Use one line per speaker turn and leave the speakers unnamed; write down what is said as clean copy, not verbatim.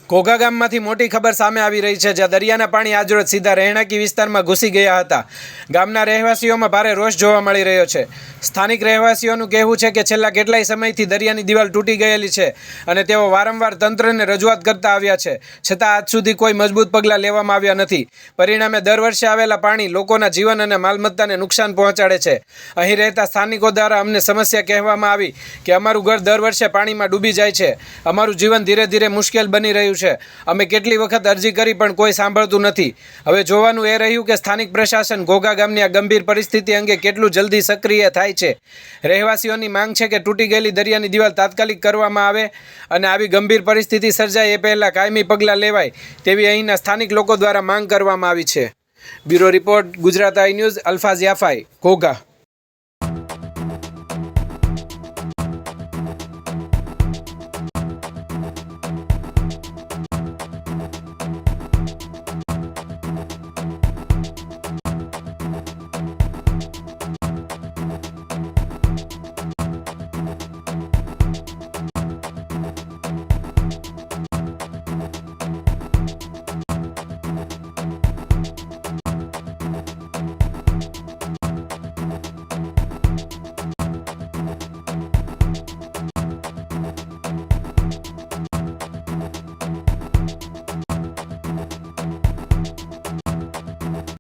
ઘોઘા ગામમાંથી મોટી ખબર સામે આવી રહી છે, જ્યાં દરિયાના પાણી આજરોજ સીધા રહેણાંકી વિસ્તારમાં ઘૂસી ગયા હતા. ગામના રહેવાસીઓમાં ભારે રોષ જોવા મળી રહ્યો છે. સ્થાનિક રહેવાસીઓનું કહેવું છે કે છેલ્લા કેટલાય સમયથી દરિયાની દિવાલ તૂટી ગયેલી છે અને તેઓ વારંવાર તંત્રને રજૂઆત કરતા આવ્યા છે, છતાં આજ સુધી કોઈ મજબૂત પગલાં લેવામાં આવ્યા નથી. પરિણામે દર વર્ષે આવેલા પાણી લોકોના જીવન અને માલમત્તાને નુકસાન પહોંચાડે છે. અહીં રહેતા સ્થાનિકો દ્વારા અમને સમસ્યા કહેવામાં આવી કે અમારું ઘર દર વર્ષે પાણીમાં ડૂબી જાય છે. અમારું જીવન ધીરે ધીરે મુશ્કેલ બની રહ્યું છે. અમે કેટલી વખત અરજી કરી પણ કોઈ સાંભળતું નથી. હવે જોવાનું એ રહ્યું કે સ્થાનિક પ્રશાસન ઘોઘા ગામની આ ગંભીર પરિસ્થિતિ અંગે કેટલું જલ્દી સક્રિય થાય છે. રહેવાસીઓની માંગ છે કે તૂટી ગયેલી દરિયાની દિવાલ તાત્કાલિક કરવામાં આવે અને આવી ગંભીર પરિસ્થિતિ સર્જાય એ પહેલાં કાયમી પગલાં લેવાય તેવી અહીંના સ્થાનિક લોકો દ્વારા માંગ કરવામાં આવી છે. Bureau report, Gujarat I news, Alfaz Yafai, Ghogha.